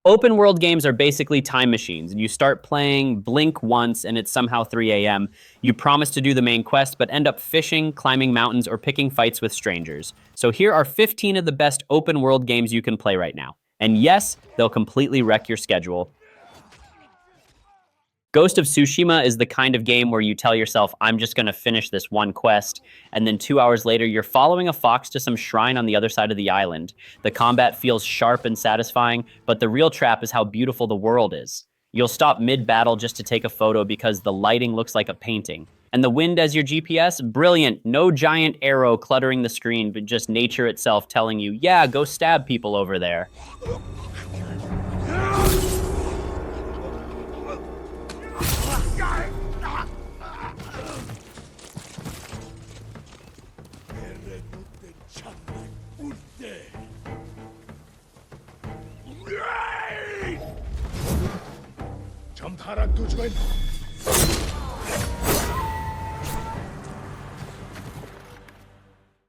Open world games are basically time machines. You start playing, blink once, and it's somehow 3 a.m. You promise to do the main quest, but end up fishing, climbing mountains, or picking fights with strangers. So here are 15 of the best open world games you can play right now. And yes, they'll completely wreck your schedule. Ghost of Tsushima is the kind of game where you tell yourself, I'm just going to finish this one quest, and then 2 hours later, you're following a fox to some shrine on the other side of the island. The combat feels sharp and satisfying, but the real trap is how beautiful the world is. You'll stop mid-battle just to take a photo because the lighting looks like a painting. And the wind as your GPS? Brilliant. No giant arrow cluttering the screen, but just nature itself telling you, yeah, go stab people over there.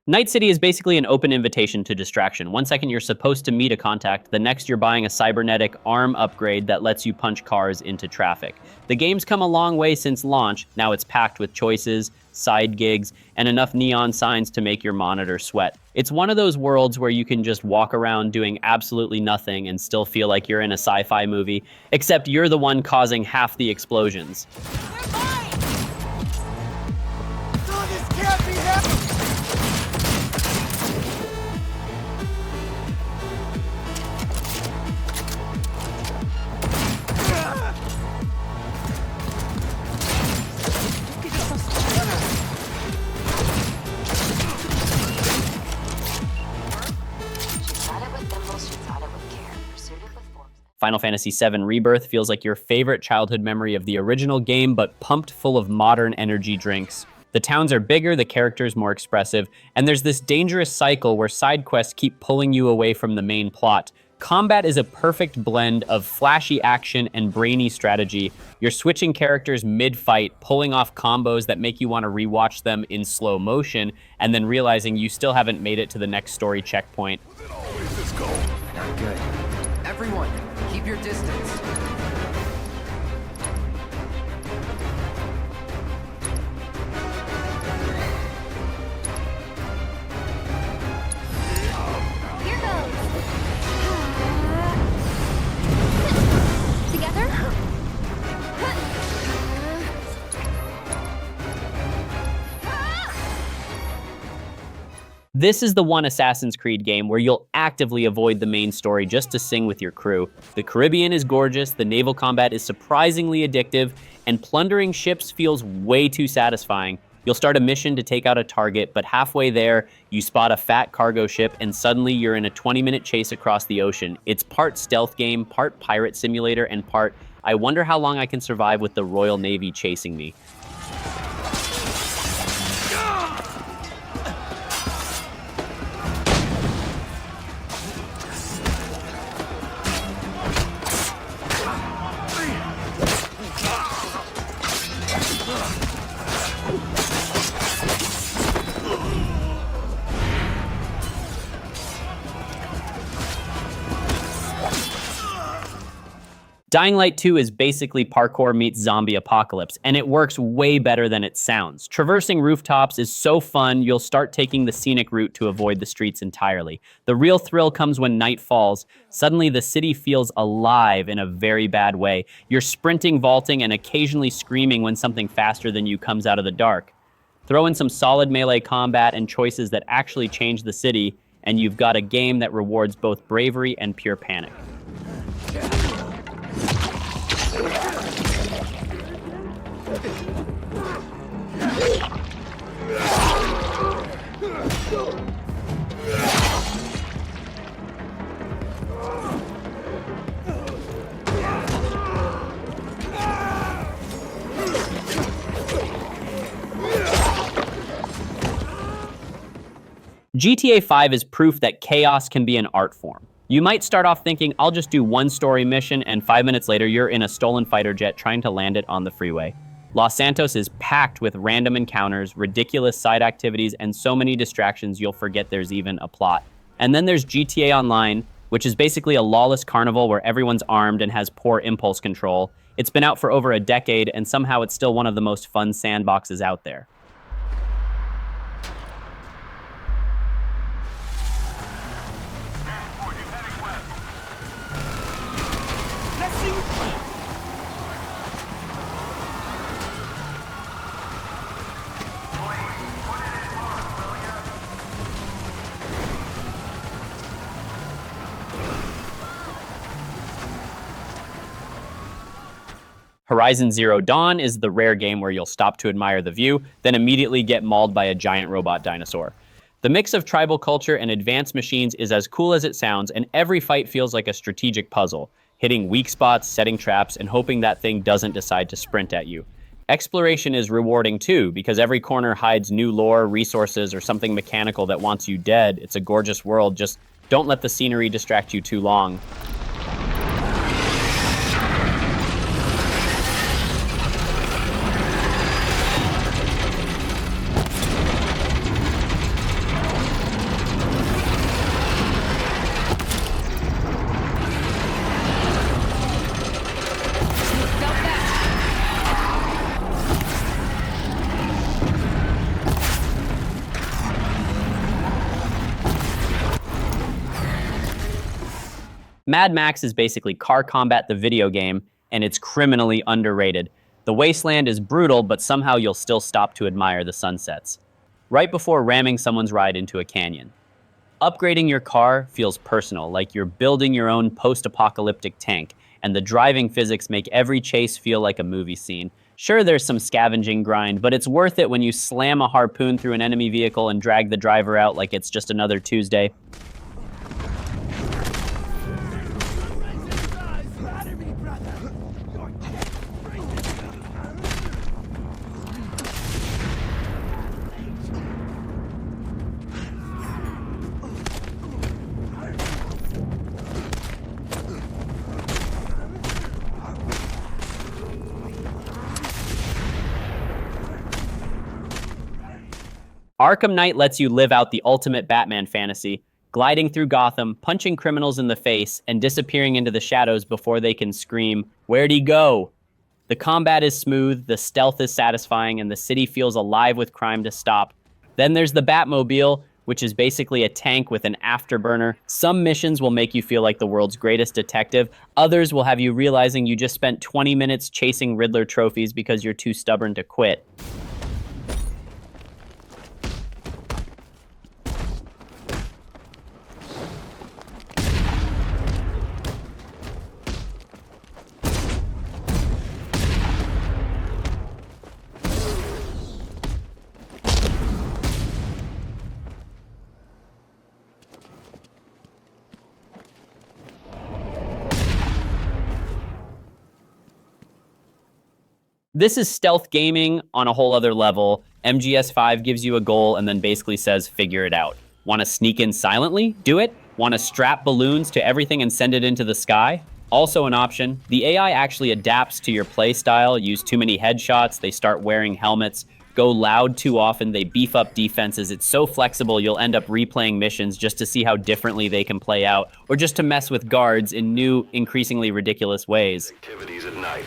Night City is basically an open invitation to distraction. 1 second you're supposed to meet a contact, the next you're buying a cybernetic arm upgrade that lets you punch cars into traffic. The game's come a long way since launch. Now it's packed with choices, side gigs, and enough neon signs to make your monitor sweat. It's one of those worlds where you can just walk around doing absolutely nothing and still feel like you're in a sci-fi movie, except you're the one causing half the explosions. Final Fantasy VII Rebirth feels like your favorite childhood memory of the original game, but pumped full of modern energy drinks. The towns are bigger, the characters more expressive, and there's this dangerous cycle where side quests keep pulling you away from the main plot. Combat is a perfect blend of flashy action and brainy strategy. You're switching characters mid-fight, pulling off combos that make you want to rewatch them in slow motion, and then realizing you still haven't made it to the next story checkpoint. Not good. Everyone, keep your distance. Here goes. Together? This is the one Assassin's Creed game where you'll actively avoid the main story just to sing with your crew. The Caribbean is gorgeous, the naval combat is surprisingly addictive, and plundering ships feels way too satisfying. You'll start a mission to take out a target, but halfway there, you spot a fat cargo ship, and suddenly you're in a 20-minute chase across the ocean. It's part stealth game, part pirate simulator, and part, I wonder how long I can survive with the Royal Navy chasing me. Dying Light 2 is basically parkour meets zombie apocalypse, and it works way better than it sounds. Traversing rooftops is so fun, you'll start taking the scenic route to avoid the streets entirely. The real thrill comes when night falls. Suddenly the city feels alive in a very bad way. You're sprinting, vaulting, and occasionally screaming when something faster than you comes out of the dark. Throw in some solid melee combat and choices that actually change the city, and you've got a game that rewards both bravery and pure panic. GTA 5 is proof that chaos can be an art form. You might start off thinking, I'll just do one story mission, and 5 minutes later, you're in a stolen fighter jet trying to land it on the freeway. Los Santos is packed with random encounters, ridiculous side activities, and so many distractions you'll forget there's even a plot. And then there's GTA Online, which is basically a lawless carnival where everyone's armed and has poor impulse control. It's been out for over a decade, and somehow it's still one of the most fun sandboxes out there. Horizon Zero Dawn is the rare game where you'll stop to admire the view, then immediately get mauled by a giant robot dinosaur. The mix of tribal culture and advanced machines is as cool as it sounds, and every fight feels like a strategic puzzle, hitting weak spots, setting traps, and hoping that thing doesn't decide to sprint at you. Exploration is rewarding too, because every corner hides new lore, resources, or something mechanical that wants you dead. It's a gorgeous world, just don't let the scenery distract you too long. Mad Max is basically car combat the video game, and it's criminally underrated. The Wasteland is brutal, but somehow you'll still stop to admire the sunsets. Right before ramming someone's ride into a canyon. Upgrading your car feels personal, like you're building your own post-apocalyptic tank, and the driving physics make every chase feel like a movie scene. Sure, there's some scavenging grind, but it's worth it when you slam a harpoon through an enemy vehicle and drag the driver out like it's just another Tuesday. Arkham Knight lets you live out the ultimate Batman fantasy, gliding through Gotham, punching criminals in the face, and disappearing into the shadows before they can scream, "Where'd he go?" The combat is smooth, the stealth is satisfying, and the city feels alive with crime to stop. Then there's the Batmobile, which is basically a tank with an afterburner. Some missions will make you feel like the world's greatest detective. Others will have you realizing you just spent 20 minutes chasing Riddler trophies because you're too stubborn to quit. This is stealth gaming on a whole other level. MGS5 gives you a goal and then basically says, figure it out. Want to sneak in silently? Do it. Want to strap balloons to everything and send it into the sky? Also an option. The AI actually adapts to your play style. Use too many headshots, they start wearing helmets. Go loud too often, they beef up defenses. It's so flexible you'll end up replaying missions just to see how differently they can play out, or just to mess with guards in new, increasingly ridiculous ways. Activities at night.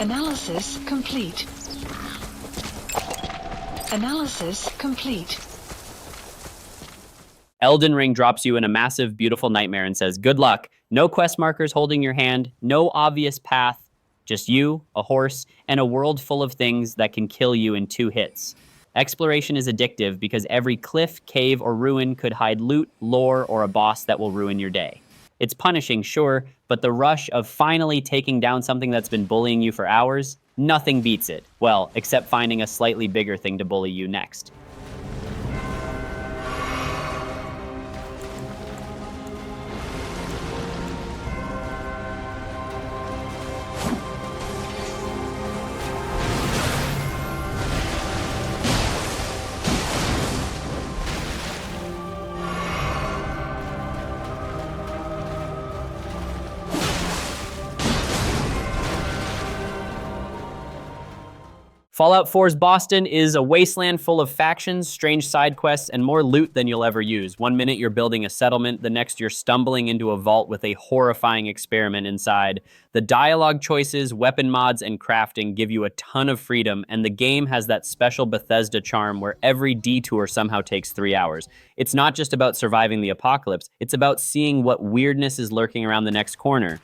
Analysis complete. Analysis complete. Elden Ring drops you in a massive, beautiful nightmare and says, good luck. No quest markers holding your hand, no obvious path, just you, a horse, and a world full of things that can kill you in 2 hits. Exploration is addictive because every cliff, cave, or ruin could hide loot, lore, or a boss that will ruin your day. It's punishing, sure, but the rush of finally taking down something that's been bullying you for hours, nothing beats it. Well, except finding a slightly bigger thing to bully you next. Fallout 4's Boston is a wasteland full of factions, strange side quests, and more loot than you'll ever use. One minute you're building a settlement, the next you're stumbling into a vault with a horrifying experiment inside. The dialogue choices, weapon mods, and crafting give you a ton of freedom, and the game has that special Bethesda charm where every detour somehow takes 3 hours. It's not just about surviving the apocalypse, it's about seeing what weirdness is lurking around the next corner.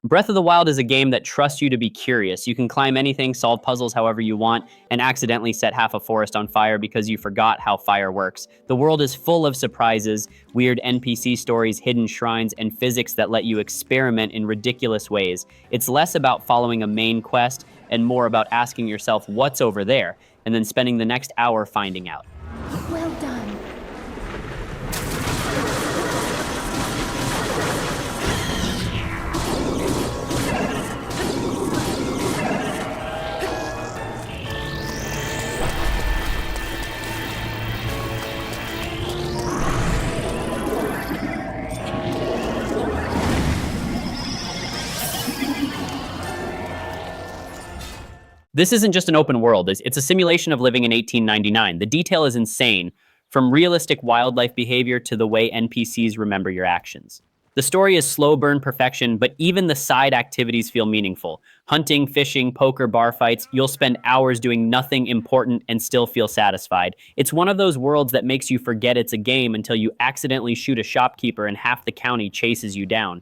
Breath of the Wild is a game that trusts you to be curious. You can climb anything, solve puzzles however you want, and accidentally set half a forest on fire because you forgot how fire works. The world is full of surprises, weird NPC stories, hidden shrines, and physics that let you experiment in ridiculous ways. It's less about following a main quest and more about asking yourself what's over there, and then spending the next hour finding out. Well done. This isn't just an open world, it's a simulation of living in 1899. The detail is insane, from realistic wildlife behavior to the way NPCs remember your actions. The story is slow burn perfection, but even the side activities feel meaningful. Hunting, fishing, poker, bar fights, you'll spend hours doing nothing important and still feel satisfied. It's one of those worlds that makes you forget it's a game until you accidentally shoot a shopkeeper and half the county chases you down.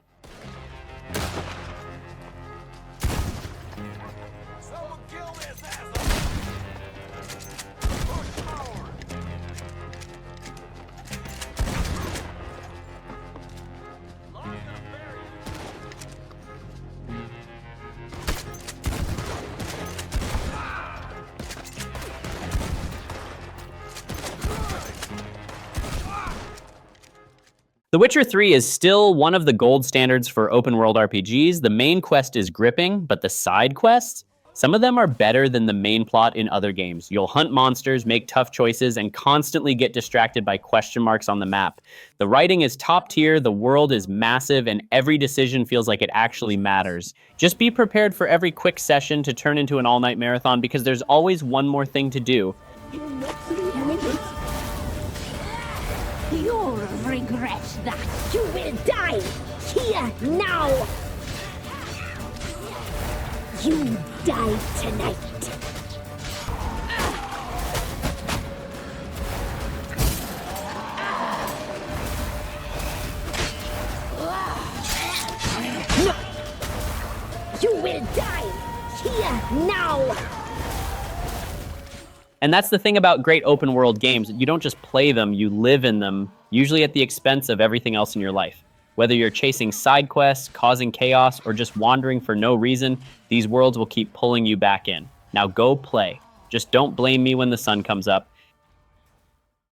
The Witcher 3 is still one of the gold standards for open-world RPGs. The main quest is gripping, but the side quests? Some of them are better than the main plot in other games. You'll hunt monsters, make tough choices, and constantly get distracted by question marks on the map. The writing is top tier, the world is massive, and every decision feels like it actually matters. Just be prepared for every quick session to turn into an all-night marathon because there's always one more thing to do. You'll regret that. You will die here now. You die tonight. No. You will die here now. And that's the thing about great open world games. You don't just play them, you live in them, usually at the expense of everything else in your life. Whether you're chasing side quests, causing chaos, or just wandering for no reason, these worlds will keep pulling you back in. Now go play. Just don't blame me when the sun comes up.